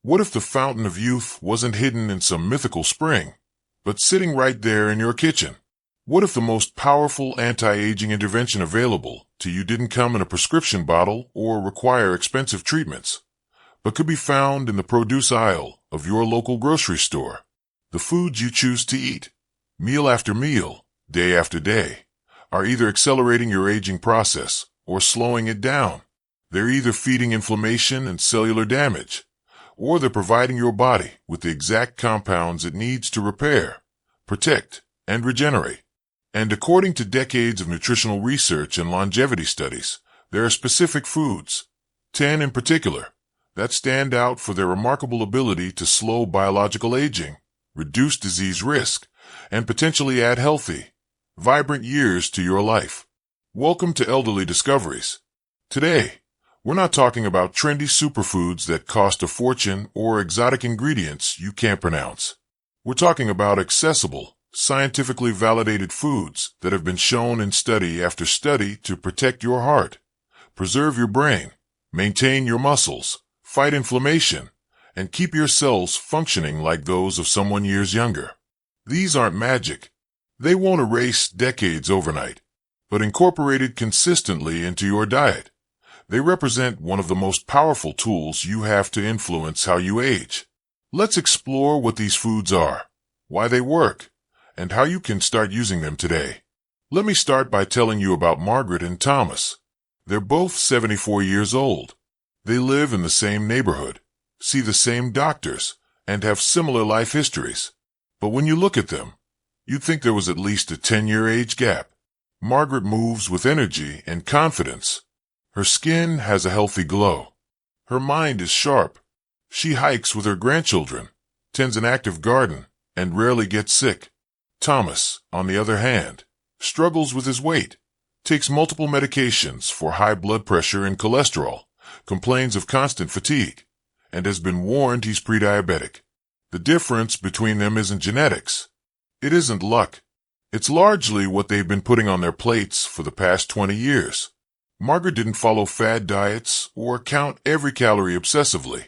What if the fountain of youth wasn't hidden in some mythical spring, but sitting right there in your kitchen? What if the most powerful anti-aging intervention available to you didn't come in a prescription bottle or require expensive treatments, but could be found in the produce aisle of your local grocery store? The foods you choose to eat, meal after meal, day after day, are either accelerating your aging process or slowing it down. They're either feeding inflammation and cellular damage, or they're providing your body with the exact compounds it needs to repair, protect, and regenerate. And according to decades of nutritional research and longevity studies, there are specific foods, 10 in particular, that stand out for their remarkable ability to slow biological aging, reduce disease risk, and potentially add healthy, vibrant years to your life. Welcome to Elderly Discoveries. Today, we're not talking about trendy superfoods that cost a fortune or exotic ingredients you can't pronounce. We're talking about accessible, scientifically validated foods that have been shown in study after study to protect your heart, preserve your brain, maintain your muscles, fight inflammation, and keep your cells functioning like those of someone years younger. These aren't magic. They won't erase decades overnight, but incorporated consistently into your diet, they represent one of the most powerful tools you have to influence how you age. Let's explore what these foods are, why they work, and how you can start using them today. Let me start by telling you about Margaret and Thomas. They're both 74 years old. They live in the same neighborhood, see the same doctors, and have similar life histories. But when you look at them, you'd think there was at least a 10-year age gap. Margaret moves with energy and confidence. Her skin has a healthy glow. Her mind is sharp. She hikes with her grandchildren, tends an active garden, and rarely gets sick. Thomas, on the other hand, struggles with his weight, takes multiple medications for high blood pressure and cholesterol, complains of constant fatigue, and has been warned he's pre-diabetic. The difference between them isn't genetics. It isn't luck. It's largely what they've been putting on their plates for the past 20 years. Margaret didn't follow fad diets or count every calorie obsessively,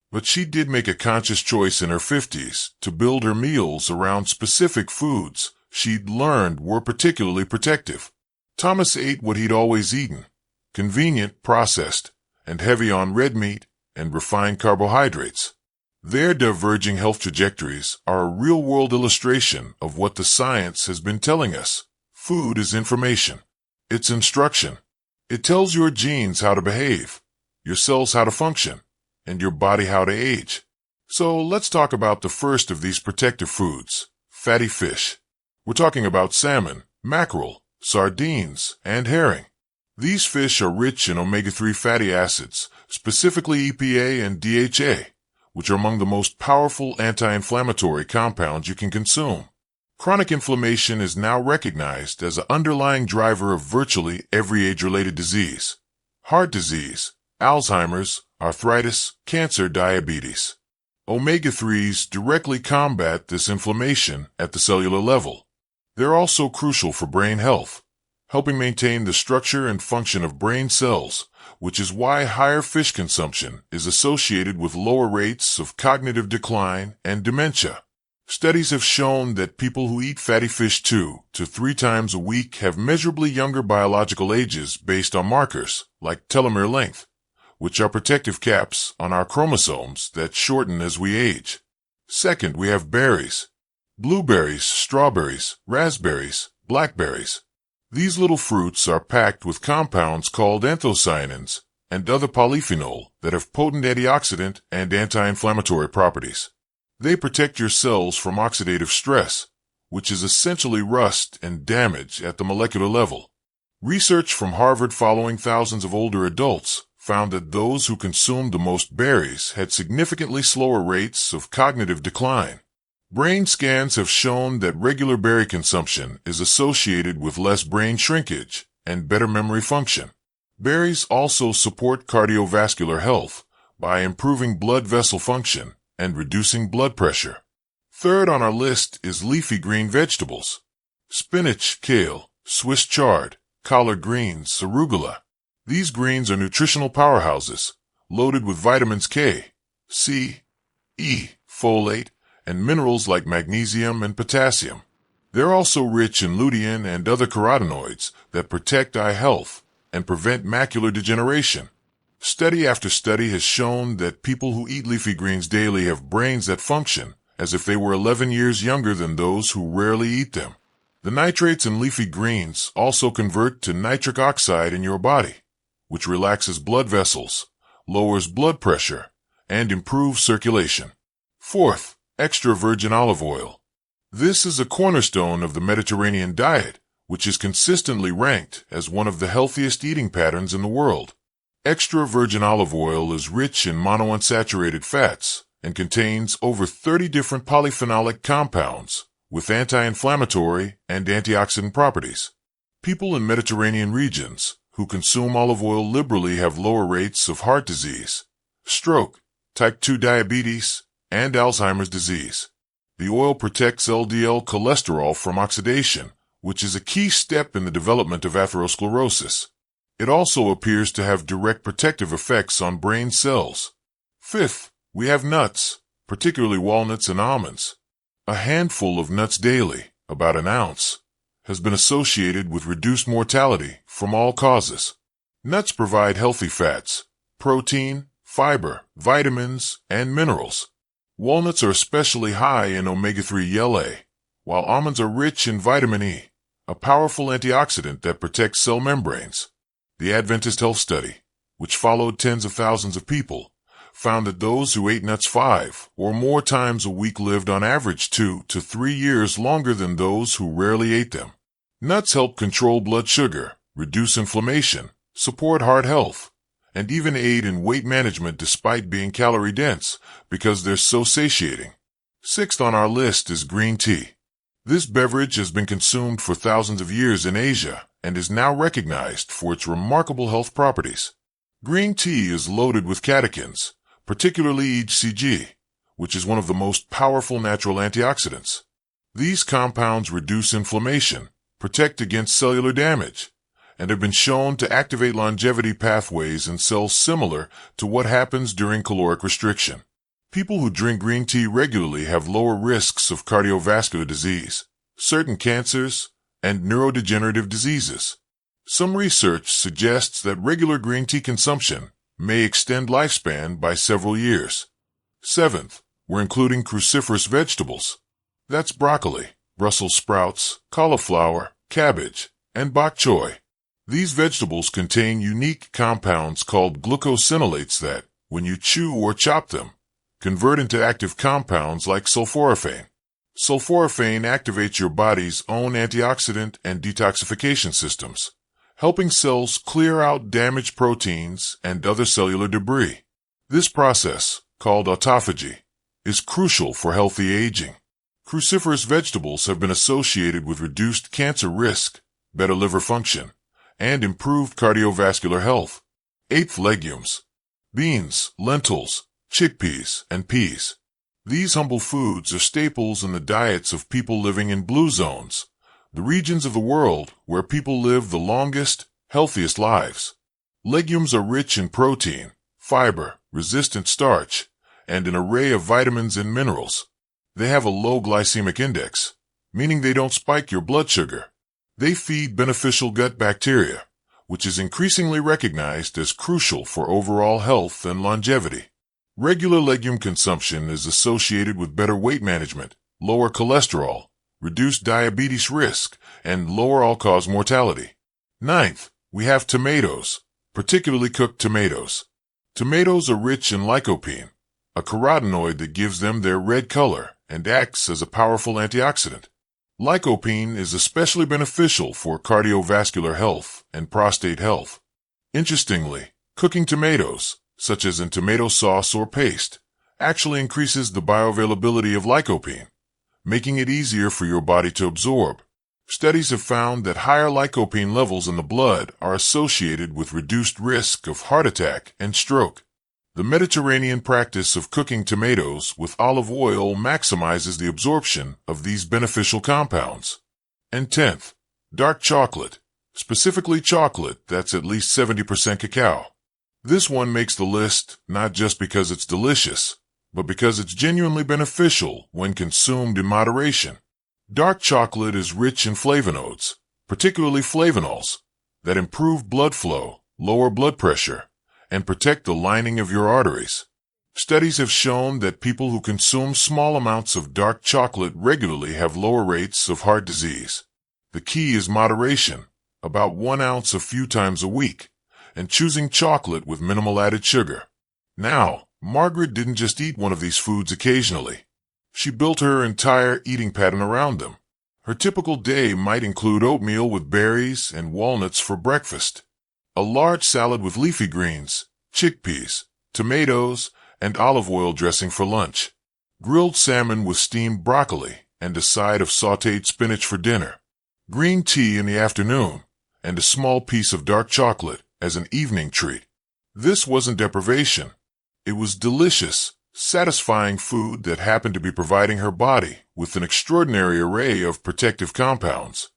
but she did make a conscious choice in her 50s to build her meals around specific foods she'd learned were particularly protective. Thomas ate what he'd always eaten, convenient, processed, and heavy on red meat and refined carbohydrates. Their diverging health trajectories are a real-world illustration of what the science has been telling us. Food is information. It's instruction. It tells your genes how to behave, your cells how to function, and your body how to age. So let's talk about the first of these protective foods, fatty fish. We're talking about salmon, mackerel, sardines, and herring. These fish are rich in omega-3 fatty acids, specifically EPA and DHA, which are among the most powerful anti-inflammatory compounds you can consume. Chronic inflammation is now recognized as an underlying driver of virtually every age-related disease: heart disease, Alzheimer's, arthritis, cancer, diabetes. Omega-3s directly combat this inflammation at the cellular level. They're also crucial for brain health, helping maintain the structure and function of brain cells, which is why higher fish consumption is associated with lower rates of cognitive decline and dementia. Studies have shown that people who eat fatty fish 2 to 3 times a week have measurably younger biological ages based on markers like telomere length, which are protective caps on our chromosomes that shorten as we age. Second, we have berries. Blueberries, strawberries, raspberries, blackberries. These little fruits are packed with compounds called anthocyanins and other polyphenol that have potent antioxidant and anti-inflammatory properties. They protect your cells from oxidative stress, which is essentially rust and damage at the molecular level. Research from Harvard following thousands of older adults found that those who consumed the most berries had significantly slower rates of cognitive decline. Brain scans have shown that regular berry consumption is associated with less brain shrinkage and better memory function. Berries also support cardiovascular health by improving blood vessel function and reducing blood pressure. Third on our list is leafy green vegetables. Spinach, kale, Swiss chard, collard greens, arugula. These greens are nutritional powerhouses, loaded with vitamins K, C, E, folate, and minerals like magnesium and potassium. They're also rich in lutein and other carotenoids that protect eye health and prevent macular degeneration. Study after study has shown that people who eat leafy greens daily have brains that function as if they were 11 years younger than those who rarely eat them. The nitrates in leafy greens also convert to nitric oxide in your body, which relaxes blood vessels, lowers blood pressure, and improves circulation. Fourth, extra virgin olive oil. This is a cornerstone of the Mediterranean diet, which is consistently ranked as one of the healthiest eating patterns in the world. Extra virgin olive oil is rich in monounsaturated fats and contains over 30 different polyphenolic compounds with anti-inflammatory and antioxidant properties. People in Mediterranean regions who consume olive oil liberally have lower rates of heart disease, stroke, type 2 diabetes, and Alzheimer's disease. The oil protects LDL cholesterol from oxidation, which is a key step in the development of atherosclerosis. It also appears to have direct protective effects on brain cells. Fifth, we have nuts, particularly walnuts and almonds. A handful of nuts daily, about an ounce, has been associated with reduced mortality from all causes. Nuts provide healthy fats, protein, fiber, vitamins, and minerals. Walnuts are especially high in omega-3 LA, while almonds are rich in vitamin E, a powerful antioxidant that protects cell membranes. The Adventist Health Study, which followed tens of thousands of people, found that those who ate nuts 5 or more times a week lived on average 2 to 3 years longer than those who rarely ate them. Nuts help control blood sugar, reduce inflammation, support heart health, and even aid in weight management despite being calorie-dense because they're so satiating. Sixth on our list is green tea. This beverage has been consumed for thousands of years in Asia and is now recognized for its remarkable health properties. Green tea is loaded with catechins, particularly HCG, which is one of the most powerful natural antioxidants. These compounds reduce inflammation, protect against cellular damage, and have been shown to activate longevity pathways in cells similar to what happens during caloric restriction. People who drink green tea regularly have lower risks of cardiovascular disease, certain cancers, and neurodegenerative diseases. Some research suggests that regular green tea consumption may extend lifespan by several years. Seventh, we're including cruciferous vegetables. That's broccoli, Brussels sprouts, cauliflower, cabbage, and bok choy. These vegetables contain unique compounds called glucosinolates that, when you chew or chop them, convert into active compounds like sulforaphane. Sulforaphane activates your body's own antioxidant and detoxification systems, helping cells clear out damaged proteins and other cellular debris. This process, called autophagy, is crucial for healthy aging. Cruciferous vegetables have been associated with reduced cancer risk, better liver function, and improved cardiovascular health. Eighth, legumes. Beans, lentils, chickpeas, and peas. These humble foods are staples in the diets of people living in blue zones, the regions of the world where people live the longest, healthiest lives. Legumes are rich in protein, fiber, resistant starch, and an array of vitamins and minerals. They have a low glycemic index, meaning they don't spike your blood sugar. They feed beneficial gut bacteria, which is increasingly recognized as crucial for overall health and longevity. Regular legume consumption is associated with better weight management, lower cholesterol, reduced diabetes risk, and lower all-cause mortality. Ninth, we have tomatoes, particularly cooked tomatoes. Tomatoes are rich in lycopene, a carotenoid that gives them their red color and acts as a powerful antioxidant. Lycopene is especially beneficial for cardiovascular health and prostate health. Interestingly, cooking tomatoes, such as in tomato sauce or paste, actually increases the bioavailability of lycopene, making it easier for your body to absorb. Studies have found that higher lycopene levels in the blood are associated with reduced risk of heart attack and stroke. The Mediterranean practice of cooking tomatoes with olive oil maximizes the absorption of these beneficial compounds. And 10th, dark chocolate, specifically chocolate that's at least 70% cacao. This one makes the list not just because it's delicious, but because it's genuinely beneficial when consumed in moderation. Dark chocolate is rich in flavonoids, particularly flavonols, that improve blood flow, lower blood pressure, and protect the lining of your arteries. Studies have shown that people who consume small amounts of dark chocolate regularly have lower rates of heart disease. The key is moderation, about 1 ounce a few times a week, and choosing chocolate with minimal added sugar. Now, Margaret didn't just eat one of these foods occasionally. She built her entire eating pattern around them. Her typical day might include oatmeal with berries and walnuts for breakfast, a large salad with leafy greens, chickpeas, tomatoes, and olive oil dressing for lunch, grilled salmon with steamed broccoli and a side of sautéed spinach for dinner, green tea in the afternoon, and a small piece of dark chocolate as an evening treat. This wasn't deprivation. It was delicious, satisfying food that happened to be providing her body with an extraordinary array of protective compounds.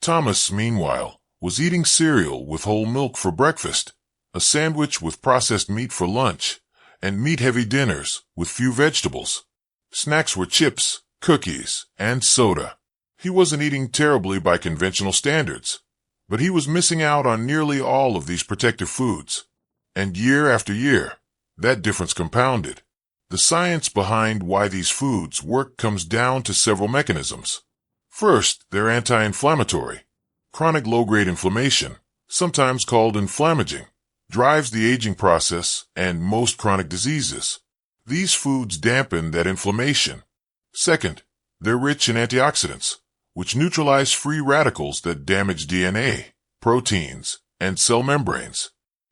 Thomas, meanwhile, was eating cereal with whole milk for breakfast, a sandwich with processed meat for lunch, and meat-heavy dinners with few vegetables. Snacks were chips, cookies, and soda. He wasn't eating terribly by conventional standards, but he was missing out on nearly all of these protective foods. And year after year, that difference compounded. The science behind why these foods work comes down to several mechanisms. First, they're anti-inflammatory. Chronic low-grade inflammation, sometimes called inflammaging, drives the aging process and most chronic diseases. These foods dampen that inflammation. Second, they're rich in antioxidants, which neutralize free radicals that damage DNA, proteins, and cell membranes.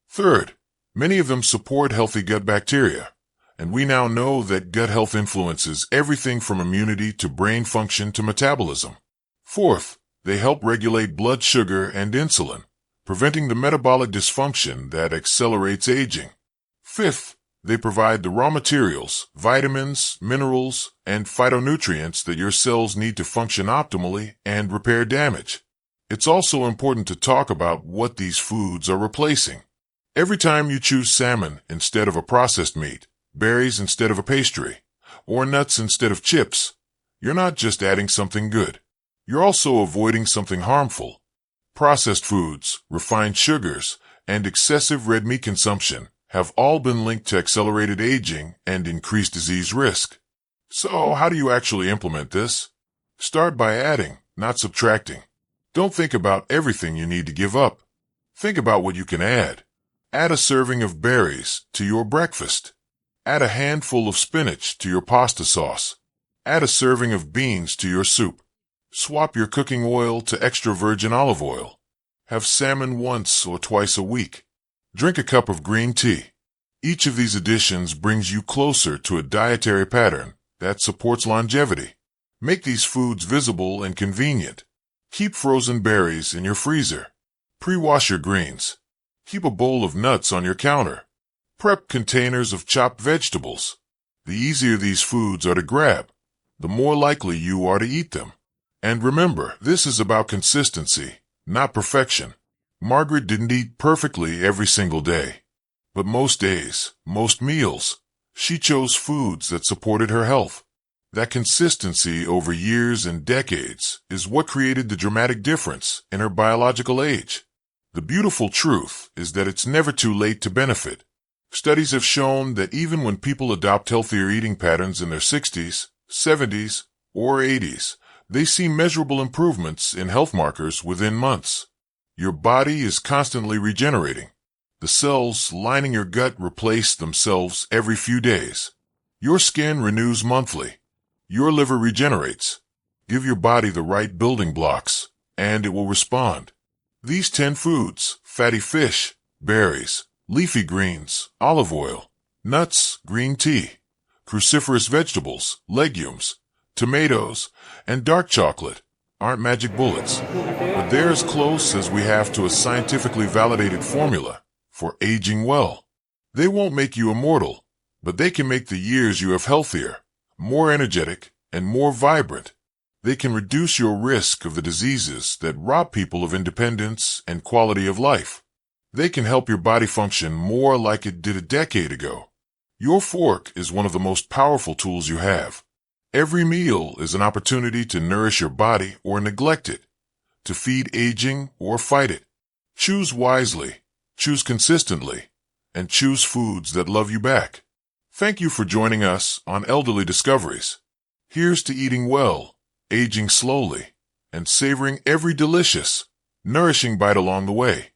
Third, many of them support healthy gut bacteria, and we now know that gut health influences everything from immunity to brain function to metabolism. Fourth, they help regulate blood sugar and insulin, preventing the metabolic dysfunction that accelerates aging. Fifth, they provide the raw materials, vitamins, minerals, and phytonutrients that your cells need to function optimally and repair damage. It's also important to talk about what these foods are replacing. Every time you choose salmon instead of a processed meat, berries instead of a pastry, or nuts instead of chips, you're not just adding something good. You're also avoiding something harmful. Processed foods, refined sugars, and excessive red meat consumption have all been linked to accelerated aging and increased disease risk. So, how do you actually implement this? Start by adding, not subtracting. Don't think about everything you need to give up. Think about what you can add. Add a serving of berries to your breakfast. Add a handful of spinach to your pasta sauce. Add a serving of beans to your soup. Swap your cooking oil to extra virgin olive oil. Have salmon once or twice a week. Drink a cup of green tea. Each of these additions brings you closer to a dietary pattern that supports longevity. Make these foods visible and convenient. Keep frozen berries in your freezer. Pre-wash your greens. Keep a bowl of nuts on your counter. Prep containers of chopped vegetables. The easier these foods are to grab, the more likely you are to eat them. And remember, this is about consistency, not perfection. Margaret didn't eat perfectly every single day, but most days, most meals, she chose foods that supported her health. That consistency over years and decades is what created the dramatic difference in her biological age. The beautiful truth is that it's never too late to benefit. Studies have shown that even when people adopt healthier eating patterns in their 60s, 70s, or 80s, they see measurable improvements in health markers within months. Your body is constantly regenerating. The cells lining your gut replace themselves every few days. Your skin renews monthly. Your liver regenerates. Give your body the right building blocks, and it will respond. These 10 foods, fatty fish, berries, leafy greens, olive oil, nuts, green tea, cruciferous vegetables, legumes, tomatoes, and dark chocolate, aren't magic bullets, but they're as close as we have to a scientifically validated formula for aging well. They won't make you immortal, but they can make the years you have healthier, more energetic, and more vibrant. They can reduce your risk of the diseases that rob people of independence and quality of life. They can help your body function more like it did a decade ago. Your fork is one of the most powerful tools you have. Every meal is an opportunity to nourish your body or neglect it, to feed aging or fight it. Choose wisely, choose consistently, and choose foods that love you back. Thank you for joining us on Elderly Discoveries. Here's to eating well, aging slowly, and savoring every delicious, nourishing bite along the way.